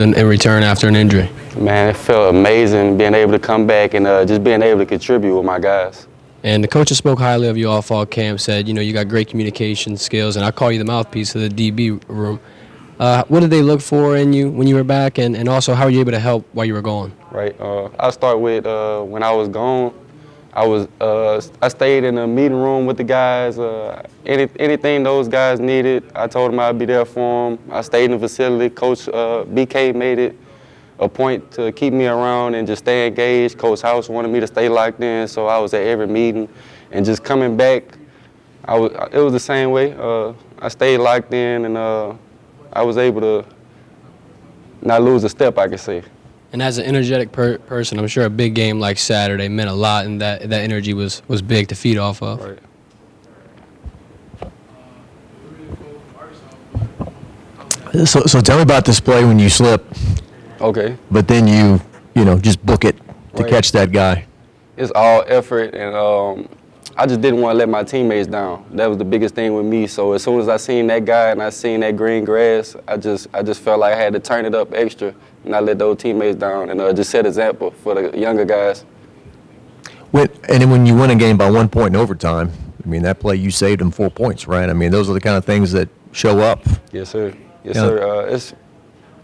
in return after an injury? Man, it felt amazing being able to come back and just being able to contribute with my guys. And the coaches spoke highly of you all fall camp, said, you got great communication skills, and I call you the mouthpiece of the DB room. What did they look for in you when you were back, and also how were you able to help while you were gone? Right. I'll start with when I was gone. I stayed in the meeting room with the guys. Anything those guys needed, I told them I'd be there for them. I stayed in the facility. Coach BK made it a point to keep me around and just stay engaged. Coach House wanted me to stay locked in, so I was at every meeting. And just coming back, it was the same way. I stayed locked in, and I was able to not lose a step, I could say. And as an energetic person, I'm sure a big game like Saturday meant a lot, and that energy was big to feed off of. Right. So tell me about this play when you slip. Okay. But then you just book it to Right. catch that guy. It's all effort, and I just didn't want to let my teammates down. That was the biggest thing with me. So as soon as I seen that guy and I seen that green grass, I just felt like I had to turn it up extra and not let those teammates down, and just set example for the younger guys. And then when you win a game by 1 point in overtime, I mean, that play you saved them 4 points, right? I mean, those are the kind of things that show up. Yes, sir. Yes, sir. It's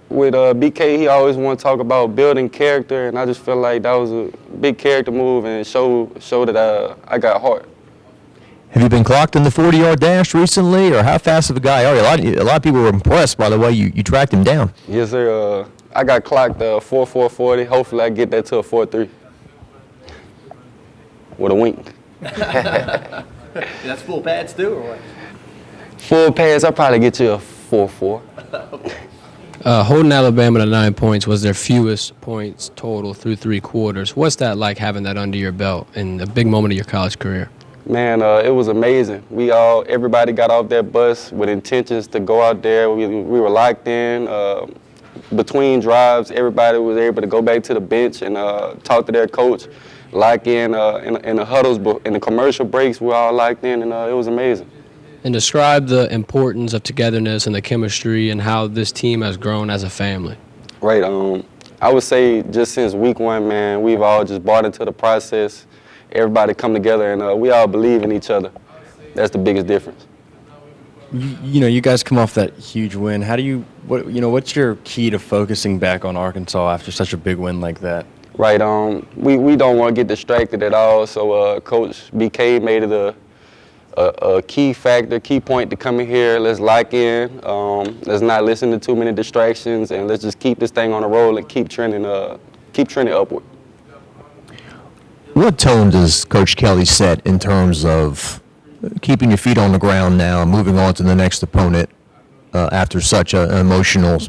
with BK, he always want to talk about building character, and I just feel like that was a big character move and show that I got heart. Have you been clocked in the 40-yard dash recently, or how fast of a guy are you? A lot of people were impressed by the way you tracked him down. Yes, sir. I got clocked 4.40. Hopefully, I get that to a 4.3 with a wink. That's full pads too, or what? Full pads, I'll probably get you a 4.4. Holding Alabama to 9 points was their fewest points total through 3 quarters. What's that like, having that under your belt in a big moment of your college career? Man, it was amazing. Everybody got off that bus with intentions to go out there. We were locked in. Between drives, everybody was able to go back to the bench and talk to their coach, lock in the huddles, in the commercial breaks. We were all locked in, and it was amazing. And describe the importance of togetherness and the chemistry and how this team has grown as a family. Right. I would say just since week 1, man, we've all just bought into the process. Everybody come together, and we all believe in each other. That's the biggest difference. You guys come off that huge win. What's your key to focusing back on Arkansas after such a big win like that? Right. We don't want to get distracted at all. So Coach BK made it a key factor, key point to come in here. Let's lock in. Let's not listen to too many distractions, and let's just keep this thing on the roll and keep trending upward. What tone does Coach Kelly set in terms of keeping your feet on the ground now, moving on to the next opponent after such an emotional,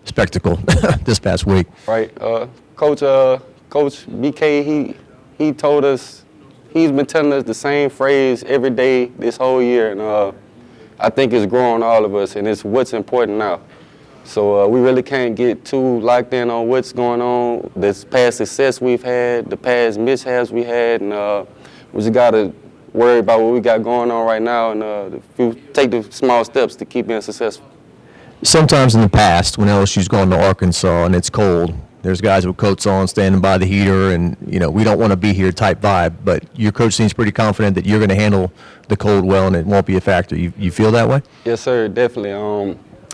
spectacle this past week? Right. Coach BK, he told us, he's been telling us the same phrase every day this whole year, and I think it's growing all of us, and it's what's important now. So we really can't get too locked in on what's going on, this past success we've had, the past mishaps we had, and we just got to worry about what we got going on right now, and take the small steps to keep being successful. Sometimes in the past, when LSU's gone to Arkansas and it's cold, there's guys with coats on standing by the heater, and we don't want to be here type vibe. But your coach seems pretty confident that you're going to handle the cold well, and it won't be a factor. You feel that way? Yes, sir, definitely.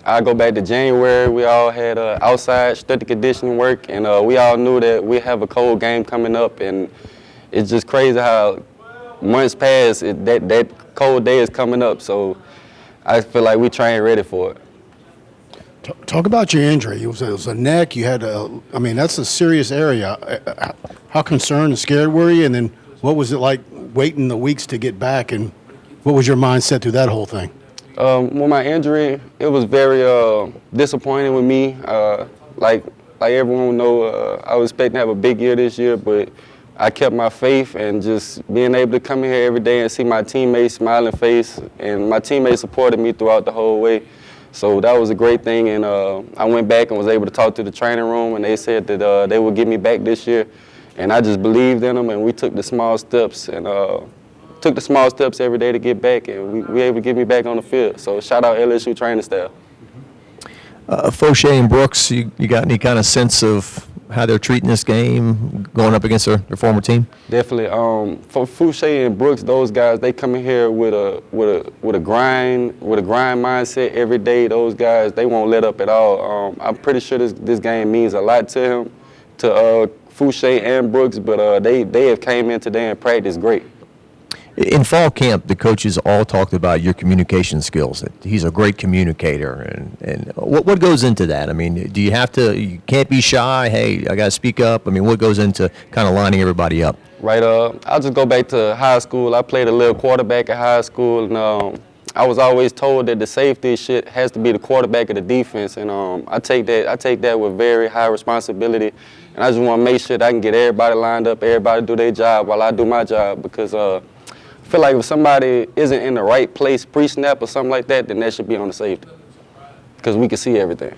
I go back to January. We all had outside strength and conditioning work, and we all knew that we have a cold game coming up, and it's just crazy how months pass, that cold day is coming up. So I feel like we trained ready for it. Talk about your injury. It was a neck. You had that's a serious area. How concerned and scared were you? And then what was it like waiting the weeks to get back? And what was your mindset through that whole thing? With my injury, it was very disappointing with me. Like everyone know, I was expecting to have a big year this year, but I kept my faith, and just being able to come in here every day and see my teammates' smiling face, and my teammates supported me throughout the whole way. So that was a great thing, and I went back and was able to talk to the training room, and they said that they would get me back this year, and I just believed in them, and we took the small steps, and every day to get back, and we were able to get me back on the field. So shout out LSU training staff. Fauché and Brooks, you got any kind of sense of how they're treating this game, going up against their former team? Definitely. For Fouché and Brooks, those guys, they come in here with a grind mindset every day. Those guys, they won't let up at all. I'm pretty sure this game means a lot to him, to Fouché and Brooks, but they have came in today and practiced great. In fall camp, the coaches all talked about your communication skills. That he's a great communicator, and what goes into that? I mean, do you have to? You can't be shy. Hey, I got to speak up. I mean, what goes into kind of lining everybody up? Right. I'll just go back to high school. I played a little quarterback at high school, and I was always told that the safety shit has to be the quarterback of the defense, and I take that with very high responsibility, and I just want to make sure that I can get everybody lined up, everybody do their job while I do my job, because I feel like if somebody isn't in the right place pre-snap or something like that, then that should be on the safety, because we can see everything.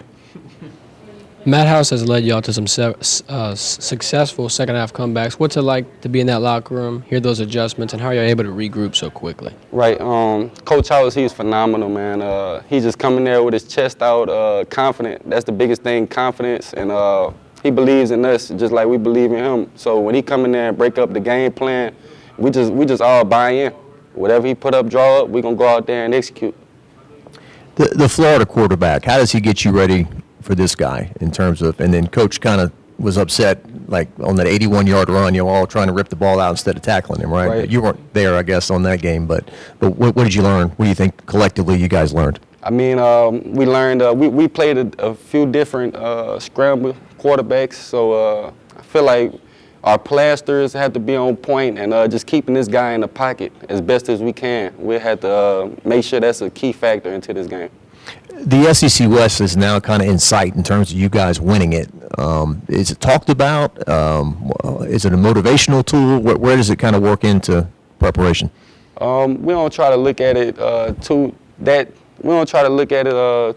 Matt House has led y'all to some successful second-half comebacks. What's it like to be in that locker room, hear those adjustments, and how you're able to regroup so quickly? Right. Coach House, he's phenomenal, man. He's just coming there with his chest out, confident. That's the biggest thing, confidence. And he believes in us just like we believe in him. So when he come in there and break up the game plan, we just all buy in. Whatever he put up, draw up, we're going to go out there and execute. The Florida quarterback, how does he get you ready for this guy in terms of, and then coach kind of was upset, like on that 81-yard run, you were all trying to rip the ball out instead of tackling him, right? Right. You weren't there, I guess, on that game, but what did you learn? What do you think collectively you guys learned? I mean, we learned, we played a few different scramble quarterbacks, so I feel like our plasters have to be on point, and just keeping this guy in the pocket as best as we can. We have to make sure that's a key factor into this game. The SEC West is now kind of in sight in terms of you guys winning it. Is it talked about? Is it a motivational tool? Where does it kind of work into preparation? We don't try to look at it we don't try to look at it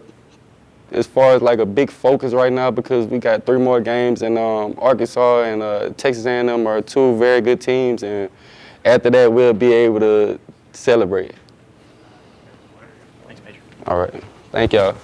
as far as like a big focus right now, because we got 3 more games, and Arkansas and Texas A&M are 2 very good teams, and after that we'll be able to celebrate. Thanks, Major. All right. Thank y'all.